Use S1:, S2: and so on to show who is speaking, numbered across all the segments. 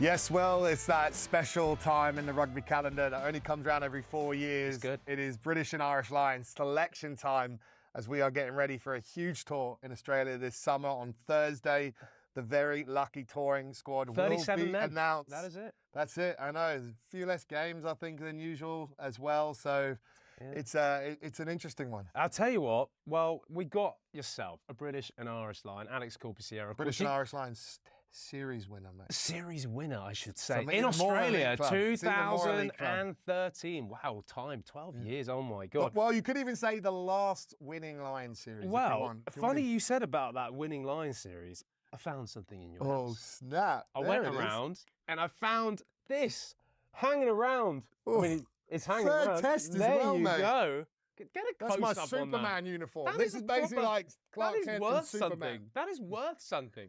S1: Yes, well, it's that special time in the rugby calendar that only comes around every 4 years.
S2: It's good.
S1: It is British and Irish Lions selection time as we are getting ready for a huge tour in Australia this summer on Thursday. The very lucky touring squad will
S2: 37
S1: be
S2: men.
S1: announced.
S2: That is it.
S1: That's it. I know. There's a few less games, I think, than usual as well. So it's an interesting one.
S2: I'll tell you what. Well, we got yourself a British and Irish Lion, Alex Corbisiero.
S1: British and Irish Lions series winner, mate.
S2: Series winner, I should say.
S1: So
S2: in Australia,
S1: club.
S2: 2013. Wow, time, 12 years. Oh, my God.
S1: Well, you could even say the last winning Lion series.
S2: Well, funny you said about that winning Lion series. I found something in your house.
S1: Oh, snap.
S2: I went around and I found this hanging around.
S1: Oof.
S2: I mean, it's hanging
S1: Third
S2: around.
S1: test as
S2: there
S1: well,
S2: you
S1: mate.
S2: go. Get a
S1: That's
S2: close
S1: my
S2: up on
S1: Superman uniform.
S2: That
S1: This is basically
S2: proper-
S1: like Clark
S2: that is
S1: Kent and
S2: worth
S1: Superman.
S2: something. That is worth something.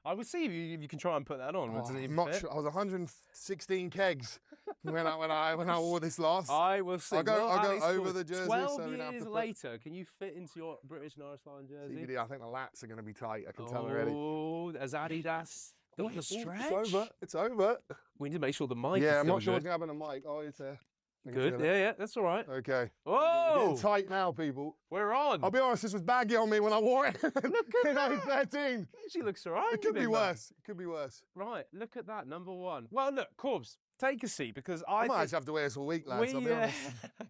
S2: I will see if you can try and put that on.
S1: Oh,
S2: Does it
S1: I'm
S2: even
S1: not
S2: fit?
S1: sure. I was 116 kegs when I wore this last.
S2: I will see.
S1: I'll go
S2: Alex
S1: over
S2: Corbis,
S1: the jersey
S2: 12
S1: so we don't have
S2: years
S1: to put-
S2: later, can you fit into your British and Irish Lion jersey?
S1: CBD, I think the lats are going to be tight. I can tell already.
S2: Oh, there's Adidas. Doing the stretch.
S1: It's over. It's over.
S2: We need to make sure the mic is
S1: Yeah, I'm
S2: still
S1: not sure
S2: good.
S1: what's going to happen to Mike. Oh, it's I can
S2: Good.
S1: feel it.
S2: Yeah, that's all right.
S1: Okay.
S2: Whoa!
S1: Getting tight now, people.
S2: We're on.
S1: I'll be honest, this was baggy on me when I wore it.
S2: Look at
S1: in
S2: that.
S1: 13.
S2: She looks all right.
S1: It could
S2: you
S1: be
S2: big man.
S1: worse. It could be worse.
S2: Right, look at that, number one. Well, look, Corbs, take a seat because
S1: I
S2: I
S1: might
S2: think
S1: actually have to wear this all week, lads. I'll be
S2: we,
S1: honest.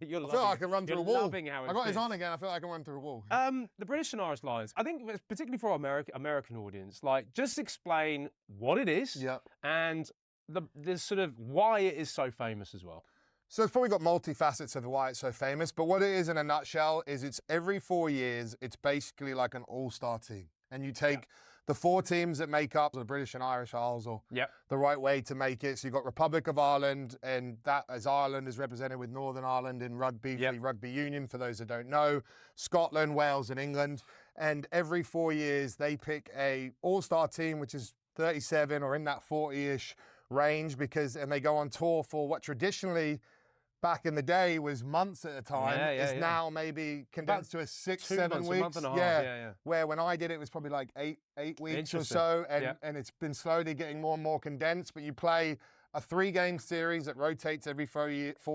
S2: you're
S1: I feel like I can run through a wall.
S2: Loving how it
S1: I got his
S2: fits.
S1: on again. I feel like I can run through a wall.
S2: The British and Irish Lions, I think particularly for our American audience, like just explain what it is
S1: Yeah.
S2: and the sort of why it is so famous as well.
S1: So it's probably got multifacets of why it's so famous, but what it is in a nutshell is it's every 4 years, it's basically like an all-star team. And you take the 4 teams that make up the British and Irish Isles, or the right way to make it. So you've got Republic of Ireland, and that as Ireland is represented with Northern Ireland in rugby, for the Rugby Union, for those that don't know, Scotland, Wales, and England. And every 4 years, they pick a all-star team, which is 37 or in that 40-ish range, and they go on tour for what traditionally back in the day was months at a time. It's now maybe condensed to a 6-7
S2: months,
S1: weeks.
S2: a month and a half.
S1: Where when I did it was probably like eight weeks or so, and it's been slowly getting more and more condensed. But you play a 3-game series that rotates every 4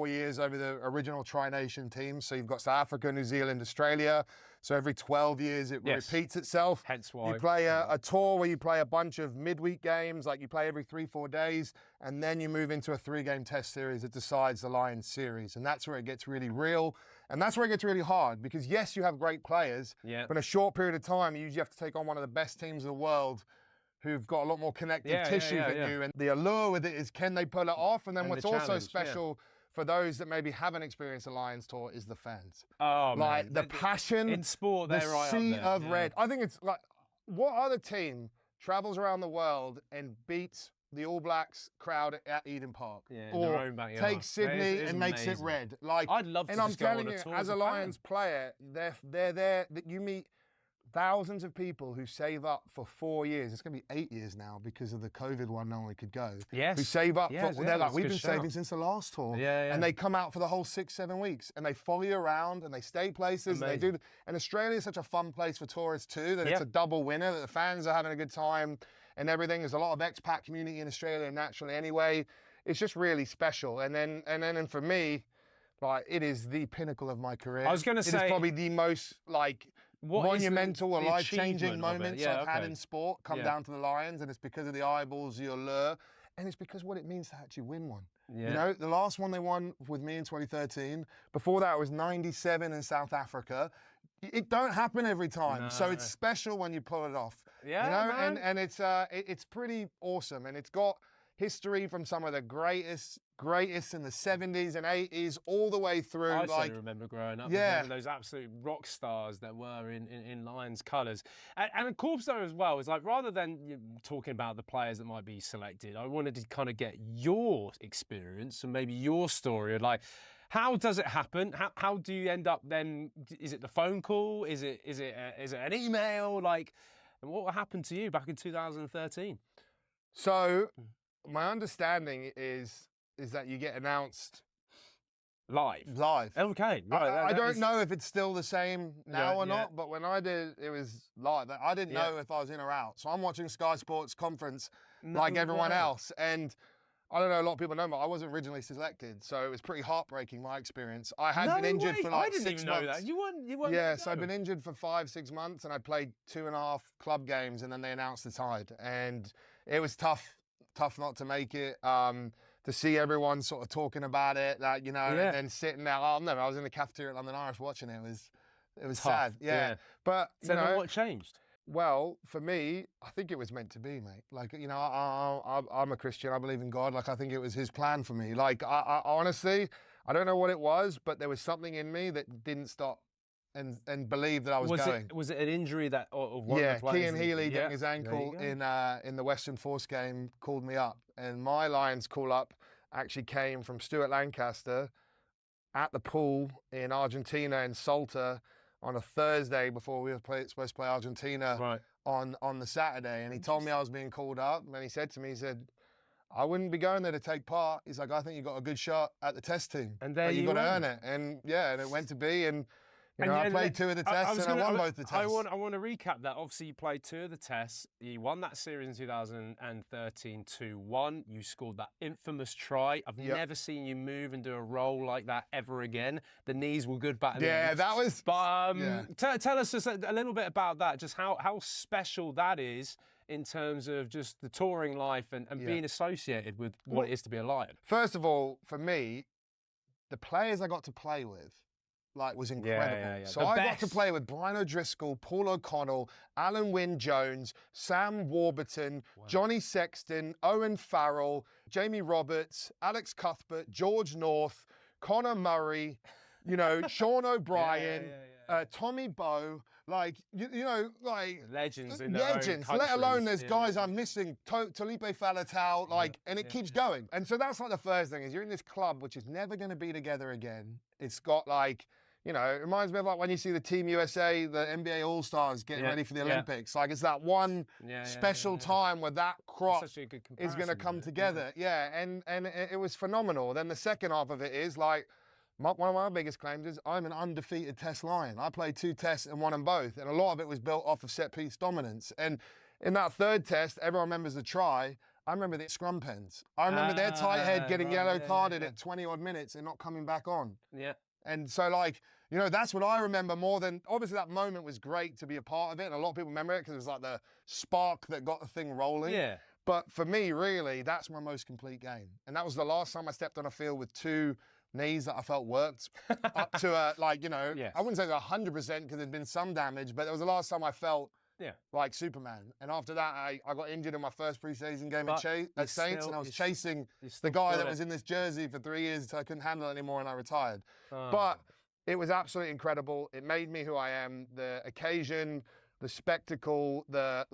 S1: years over the original Tri-Nation teams. So you've got South Africa, New Zealand, Australia. So every 12 years it repeats itself.
S2: Hence why.
S1: You play a tour where you play a bunch of midweek games, like you play every 3-4 days, and then you move into a 3-game test series that decides the Lions series. And that's where it gets really real. And that's where it gets really hard because, yes, you have great players, but in a short period of time, you usually have to take on one of the best teams in the world who've got a lot more connective tissue than you. And the allure with it is, can they pull it off? And then what's also special for those that maybe haven't experienced a Lions tour is the fans.
S2: Oh,
S1: like
S2: man.
S1: the passion,
S2: in sport,
S1: the
S2: they're right
S1: sea
S2: up there.
S1: of red. I think it's like, what other team travels around the world and beats the All Blacks crowd at Eden Park?
S2: Or
S1: takes Sydney and makes it red. Like,
S2: I'd love to
S1: and I'm
S2: just go
S1: telling
S2: on a
S1: you,
S2: tour
S1: as a Lions player, they're there. That you meet thousands of people who save up for 4 years. It's going to be 8 years now because of the COVID one. No one could go.
S2: Yes.
S1: Who save up for? They're like, we've been
S2: shout.
S1: saving since the last tour.
S2: Yeah.
S1: And they come out for the whole 6-7 weeks, and they follow you around, and they stay places. And they do. And Australia is such a fun place for tourists too. That it's a double winner. That the fans are having a good time and everything. There's a lot of expat community in Australia naturally. Anyway, it's just really special. And then for me, like, it is the pinnacle of my career.
S2: I was going to say,
S1: it is probably the most monumental or life-changing moments I've had in sport come down to the Lions, and it's because of the eyeballs, the allure, and it's because what it means to actually win one. You know, the last one they won with me in 2013. Before that, it was 97 in South Africa. It don't happen every time, so it's special when you pull it off. And it's pretty awesome, and it's got history from some of the greatest in the 70s and 80s all the way through.
S2: I certainly remember growing up with those absolute rock stars that were in Lions colours. And Corbs though as well is like, rather than talking about the players that might be selected, I wanted to kind of get your experience and maybe your story of like, how does it happen? How do you end up then? Is it the phone call? Is it an email? Like, and what happened to you back in 2013?
S1: So my understanding is that you get announced
S2: Live?
S1: Live.
S2: Okay, right.
S1: I don't know if it's still the same now or
S2: yeah.
S1: not, but when I did, it was live. I didn't know if I was in or out. So I'm watching Sky Sports conference like everyone else. And I don't know, a lot of people know, but I wasn't originally selected. So it was pretty heartbreaking, my experience. I had been injured for like 6 months. I didn't even know that. You weren't. Yeah, so I'd been injured for 5-6 months, and I played 2.5 club games, and then they announced the tide. And it was tough not to make it. To see everyone sort of talking about it, that, you know, and then sitting there. I was in the cafeteria at London Irish watching it. It was sad. Yeah. But,
S2: so then what changed?
S1: Well, for me, I think it was meant to be, mate. Like, you know, I'm a Christian. I believe in God. Like, I think it was his plan for me. Like, I honestly, I don't know what it was, but there was something in me that didn't stop and believe that I was going.
S2: Was it an injury that of one of the players?
S1: Kean Healy getting his ankle in the Western Force game called me up, and my Lions call up actually came from Stuart Lancaster at the pool in Argentina in Salta on a Thursday before we were supposed to play Argentina on the Saturday, and he told me I was being called up, and he said to me, he said, I wouldn't be going there to take part. He's like, I think you got a good shot at the test team,
S2: and there
S1: but you got to earn it, and and it went to be, and. You know, I played 2 of the tests and I won both the tests.
S2: I want to recap that. Obviously, you played 2 of the tests. You won that series in 2013 2-1. You scored that infamous try. I've never seen you move and do a roll like that ever again. The knees were good back then.
S1: Yeah, that was...
S2: But tell us just a little bit about that, just how special that is in terms of just the touring life and being associated with what it is to be a Lion.
S1: First of all, for me, the players I got to play with, was incredible. So I got to play with Brian O'Driscoll, Paul O'Connell, Alan Wynne-Jones, Sam Warburton, Johnny Sexton, Owen Farrell, Jamie Roberts, Alex Cuthbert, George North, Connor Murray, you know, Sean O'Brien, Tommy Bowe,
S2: legends in
S1: legends, let alone there's guys I'm missing, Felipe Faletau, and it keeps going. And so that's the first thing, is you're in this club which is never going to be together again. It's got you know, it reminds me of when you see the Team USA, the NBA All-Stars getting ready for the Olympics. It's that one special time where that crop is going to come together. And it was phenomenal. Then the second half of it is one of my biggest claims is I'm an undefeated Test Lion. I played 2 tests and won them both. And a lot of it was built off of set-piece dominance. And in that third test, everyone remembers the try. I remember the scrum pens. I remember their tight head getting yellow carded at 20-odd minutes and not coming back on.
S2: Yeah.
S1: And so, you know, that's what I remember more than... Obviously, that moment was great to be a part of it, and a lot of people remember it because it was the spark that got the thing rolling. Yeah. But for me, really, that's my most complete game. And that was the last time I stepped on a field with 2 knees that I felt worked up to, you know... Yes. I wouldn't say 100% because there'd been some damage, but it was the last time I felt... like Superman. And after that, I got injured in my first preseason game at Saints, and I was chasing the guy that was in this jersey for 3 years until I couldn't handle it anymore and I retired. But it was absolutely incredible. It made me who I am. The occasion, the spectacle, the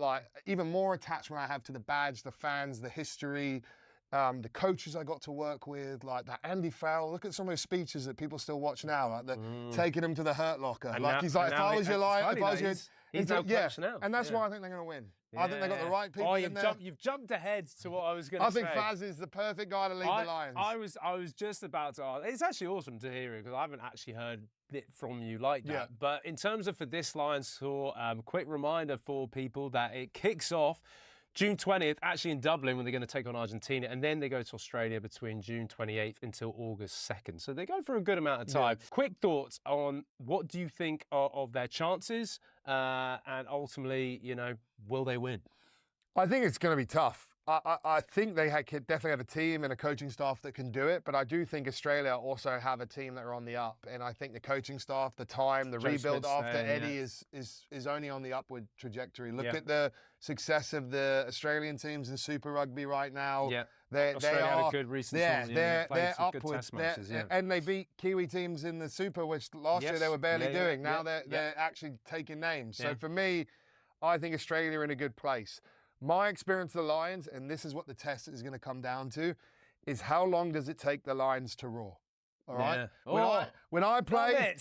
S1: even more attachment I have to the badge, the fans, the history, the coaches I got to work with, that Andy Farrell. Look at some of his speeches that people still watch now, taking him to the Hurt Locker. He's like, if I was your Lion, if I was your...
S2: He's now coach now.
S1: And that's why I think they're going to win. I think they've got the right people in there.
S2: You've jumped ahead to what I was going to say.
S1: I think Faz is the perfect guy to lead the Lions.
S2: I was just about to ask. It's actually awesome to hear it because I haven't actually heard it from you like that. Yeah. But in terms of for this Lions tour, quick reminder for people that it kicks off June 20th, actually in Dublin, when they're going to take on Argentina, and then they go to Australia between June 28th until August 2nd. So they go for a good amount of time. Yeah. Quick thoughts on what do you think of their chances, and ultimately, you know, will they win?
S1: I think it's going to be tough. I think they definitely have a team and a coaching staff that can do it, but I do think Australia also have a team that are on the up, and I think the coaching staff, the time, the rebuild after Eddie is only on the upward trajectory. Look at the success of the Australian teams in Super Rugby right now. Yeah.
S2: Australia had a good recent season.
S1: They're upwards. And they beat Kiwi teams in the Super, which last year they were barely doing. Now they're actually taking names. So for me, I think Australia are in a good place. My experience of the Lions, and this is what the test is going to come down to, is how long does it take the Lions to roar? All right? When I played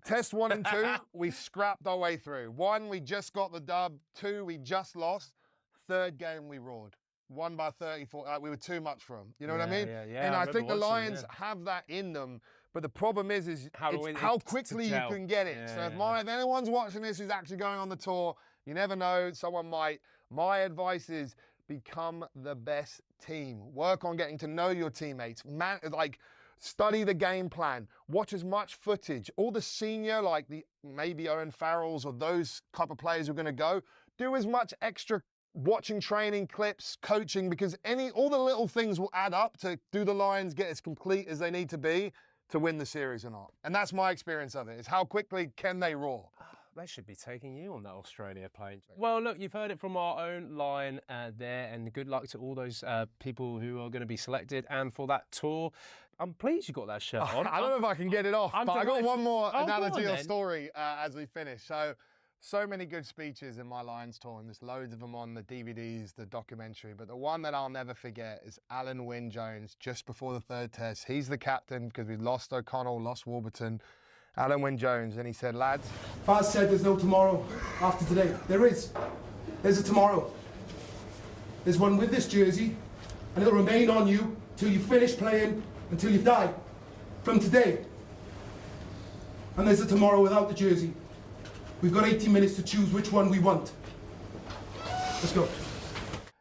S1: test 1 and 2, we scrapped our way through. 1, we just got the dub. 2, we just lost. 3rd game, we roared. 1 by 34. We were too much for them. You know what I mean? And I think the Lions have that in them. But the problem is how quickly you can get it. So if anyone's watching this who's actually going on the tour, you never know, someone might. My advice is become the best team. Work on getting to know your teammates. Study the game plan. Watch as much footage. All the senior, like maybe Owen Farrells or those type of players who are going to go, do as much extra watching training clips, coaching, because all the little things will add up to do the Lions get as complete as they need to be to win the series or not. And that's my experience of it, is how quickly can they roar.
S2: They should be taking you on that Australia plane. Well, look, you've heard it from our own Lion there, and good luck to all those people who are going to be selected and for that tour. I'm pleased you got that shirt on.
S1: I don't know if I can get it off, but I got one more analogy or story as we finish. So many good speeches in my Lions tour, and there's loads of them on the DVDs, the documentary. But the one that I'll never forget is Alan Wynne-Jones just before the third test. He's the captain because we lost O'Connell, lost Warburton. Alan Wynne-Jones, and he said, lads.
S3: Faz said there's no tomorrow after today. There is. There's a tomorrow. There's one with this jersey, and it'll remain on you till you finish playing, until you die. From today. And there's a tomorrow without the jersey. We've got 80 minutes to choose which one we want. Let's go.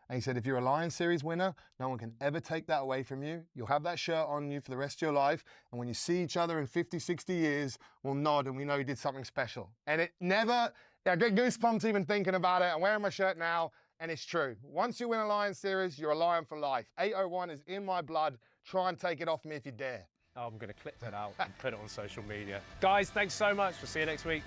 S1: And he said, if you're a Lions Series winner, no one can ever take that away from you. You'll have that shirt on you for the rest of your life. And when you see each other in 50, 60 years, we'll nod and we know you did something special. And I get goosebumps even thinking about it. I'm wearing my shirt now, and it's true. Once you win a Lions Series, you're a Lion for life. 801 is in my blood. Try and take it off me if you dare.
S2: I'm going to clip that out and put it on social media. Guys, thanks so much. We'll see you next week.